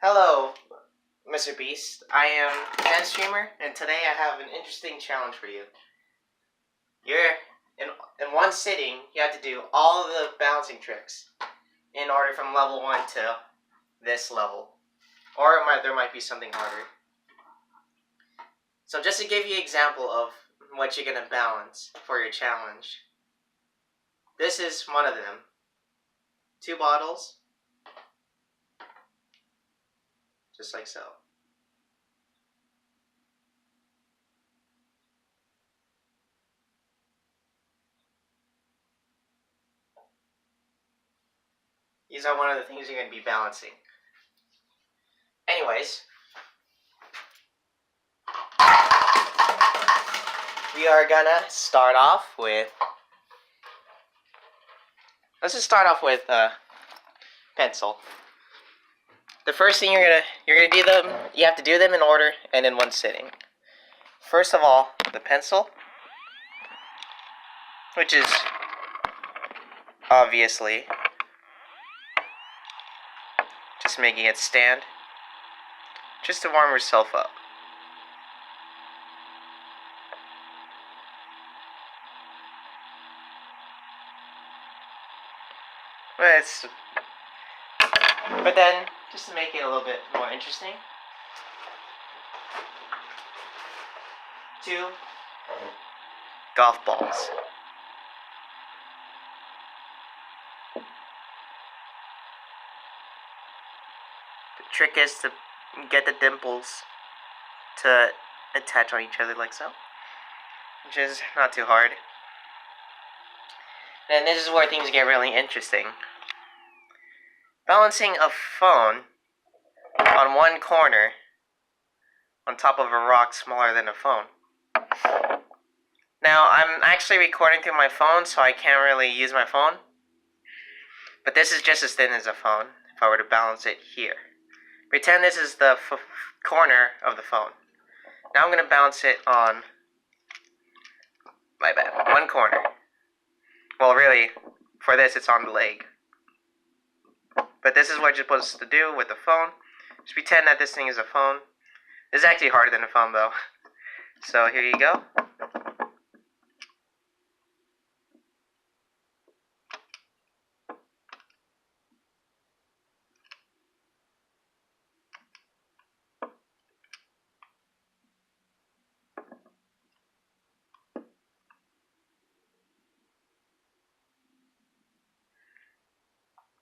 Hello, Mr.Beast. I am a streamer, and today I have an interesting challenge for you. You're in one sitting. You have to do all of the balancing tricks in order from level 1 to this level, or there might be something harder. So just to give you an example of what you're gonna balance for your challenge, this is one of them. 2 bottles, just like so. These are one of the things you're going to be balancing. Anyways, we are gonna start off with. Let's just start off with pencil. The first thing you're gonna do them. You have to do them in order and in one sitting. First of all, the pencil, which is obviously just making it stand, just to warm yourself up. But then, just to make it a little bit more interesting, 2 golf balls. The trick is to get the dimples to attach on each other like so, which is not too hard. And this is where things get really interesting. Balancing a phone on one corner on top of a rock smaller than a phone. Now, I'm actually recording through my phone, so I can't really use my phone. But this is just as thin as a phone, if I were to balance it here. Pretend this is the corner of the phone. Now I'm going to balance it on, my bad, one corner. Well, really, for this, it's on the leg. But this is what you're supposed to do with the phone. Just pretend that this thing is a phone. This is actually harder than a phone, though. So here you go.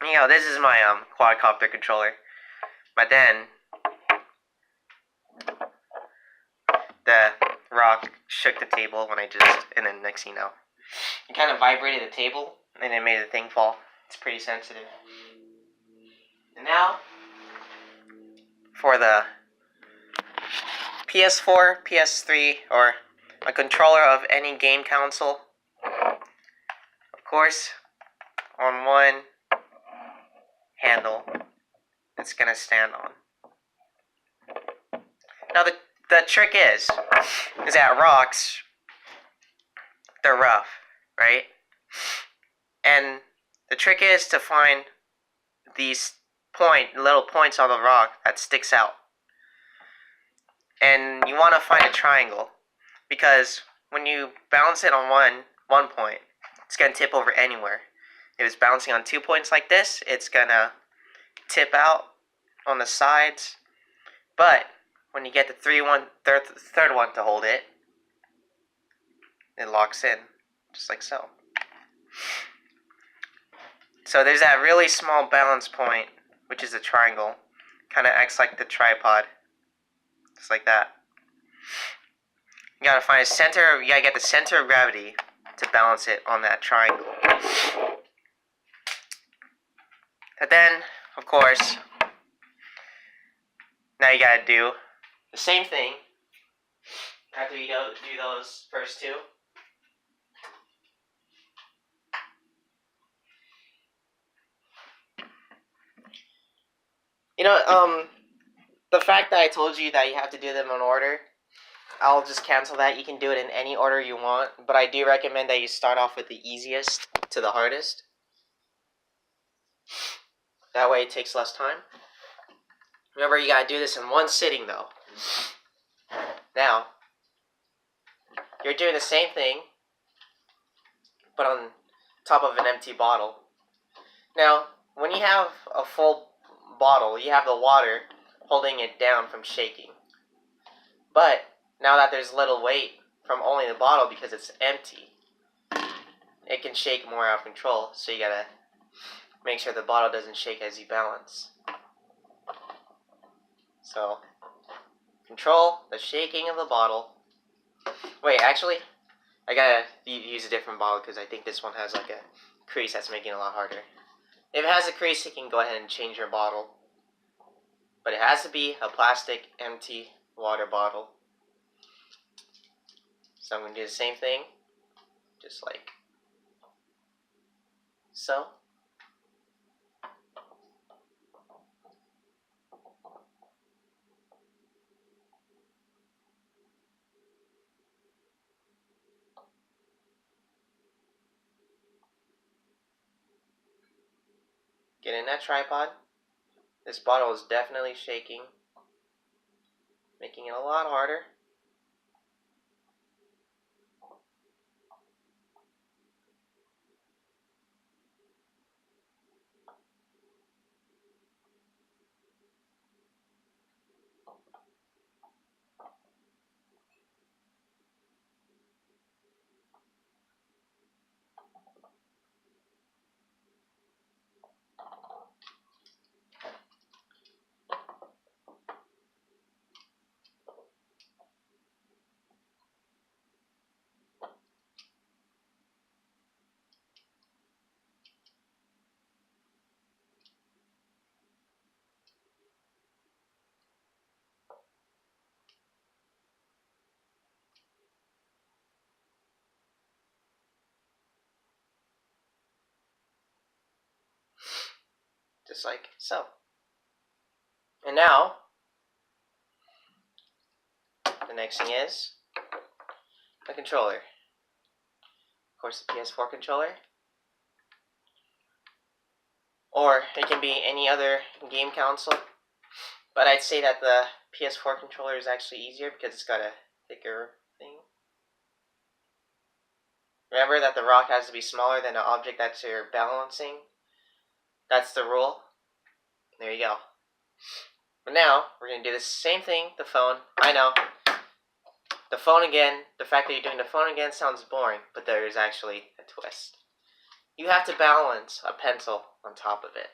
You know, this is my quadcopter controller. But then the rock shook the table when and then next thing you know, it kind of vibrated the table and it made the thing fall. It's pretty sensitive. And now, for the PS4, PS3, or a controller of any game console, of course, on one handle, it's gonna stand on. Now the trick is that rocks, they're rough, right? And the trick is to find these little points on the rock that sticks out. And you want to find a triangle, because when you bounce it on one point, it's gonna tip over anywhere. If it's bouncing on 2 points like this, it's gonna tip out on the sides. But when you get the third one to hold it, it locks in, just like so. So there's that really small balance point, which is a triangle. Kind of acts like the tripod, just like that. You gotta find a center. You gotta get the center of gravity to balance it on that triangle. And then, of course, now you gotta do the same thing after you do those first 2. You know, the fact that I told you that you have to do them in order, I'll just cancel that. You can do it in any order you want, but I do recommend that you start off with the easiest to the hardest. That way it takes less time. Remember, you gotta do this in one sitting though. Now, you're doing the same thing, but on top of an empty bottle. Now, when you have a full bottle, you have the water holding it down from shaking. But now that there's little weight from only the bottle because it's empty, it can shake more out of control. So you gotta make sure the bottle doesn't shake as you balance. So, control the shaking of the bottle. Wait, actually, I gotta use a different bottle because I think this one has like a crease that's making it a lot harder. If it has a crease, you can go ahead and change your bottle. But it has to be a plastic, empty water bottle. So I'm going to do the same thing, just like so. Get in that tripod. This bottle is definitely shaking, making it a lot harder. Just like so. And now, the next thing is the controller. Of course, the PS4 controller. Or it can be any other game console. But I'd say that the PS4 controller is actually easier because it's got a thicker thing. Remember that the rock has to be smaller than the object that you're balancing. That's the rule. There you go. But now, we're going to do the same thing, the phone. I know. The phone again, the fact that you're doing the phone again sounds boring, but there is actually a twist. You have to balance a pencil on top of it.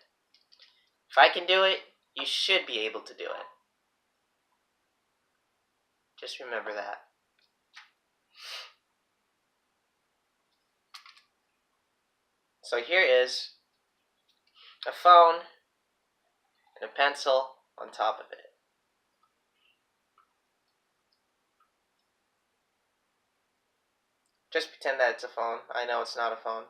If I can do it, you should be able to do it. Just remember that. So here is a phone and a pencil on top of it. Just pretend that it's a phone. I know it's not a phone.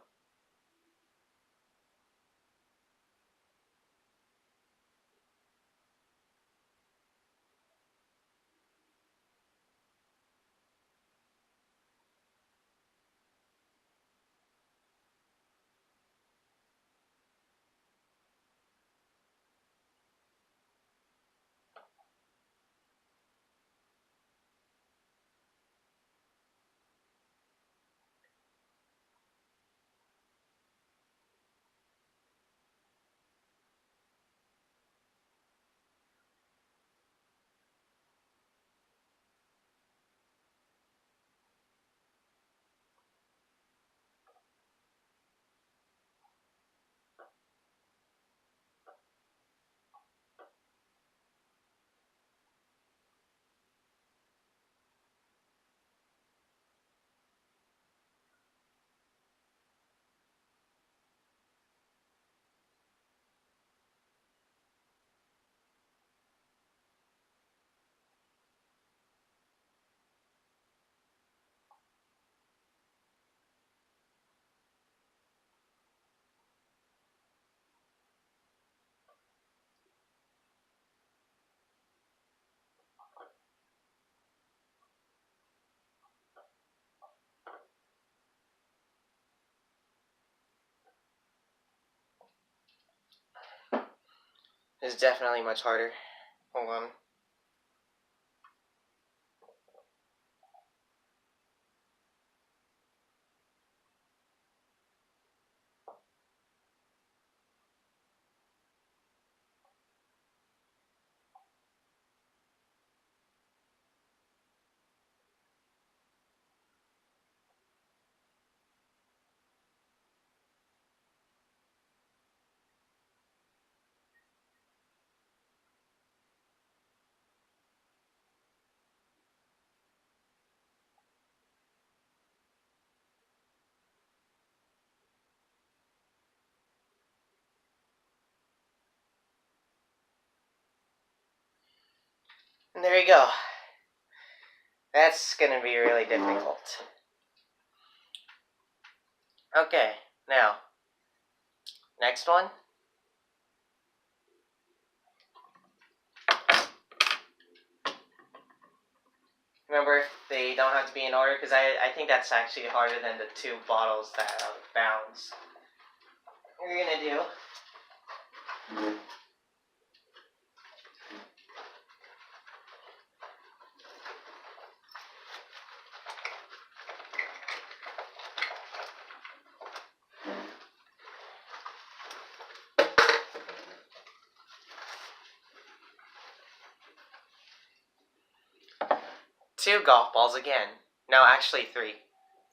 It's definitely much harder. Hold on. And there you go. That's gonna be really difficult. Okay, now, next one. Remember, they don't have to be in order, because I think that's actually harder than the 2 bottles that bounce. What you're gonna do... Two golf balls again. No, actually 3.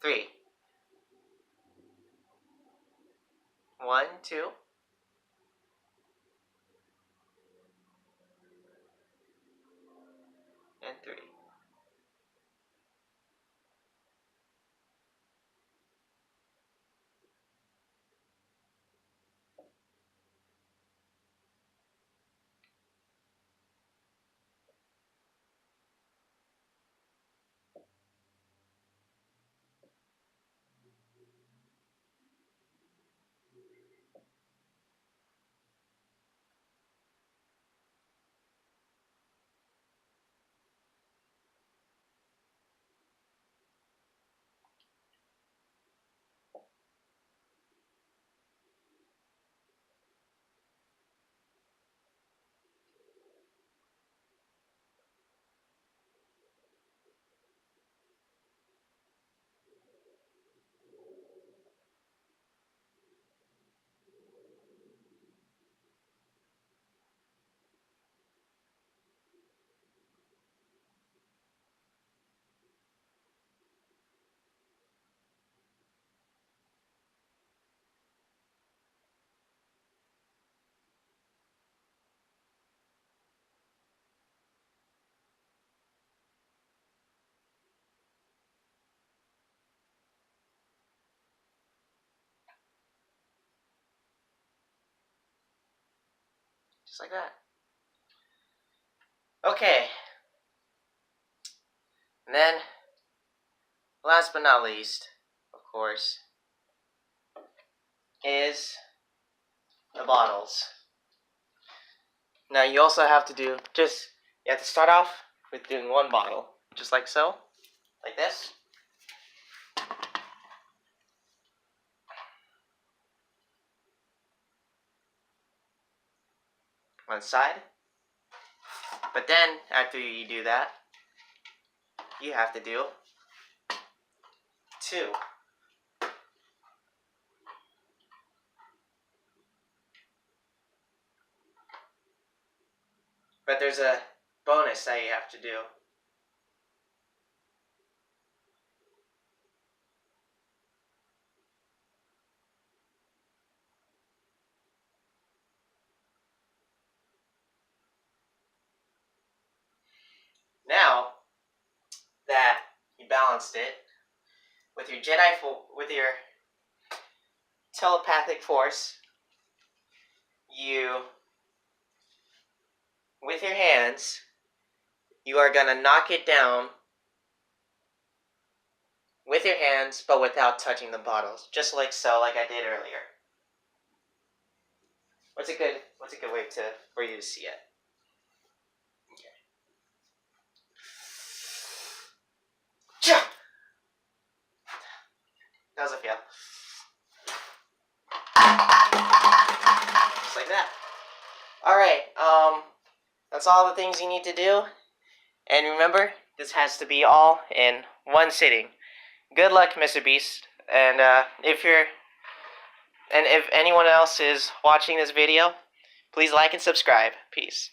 3. 1, 2. And 3. Just like that. Okay. And then, last but not least, of course, is the bottles. Now you also have to do, you have to start off with doing 1 bottle. Just like so. Like this. One side. But then, after you do that, you have to do 2. But there's a bonus that you have to do. Now that you balanced it with your with your telepathic force, with your hands, you are gonna knock it down with your hands, but without touching the bottles, just like so, like I did earlier. What's a good way for you to see it? Okay. How's it feel? Just like that. Alright, That's all the things you need to do. And remember, this has to be all in one sitting. Good luck, Mr. Beast. And if anyone else is watching this video, please like and subscribe. Peace.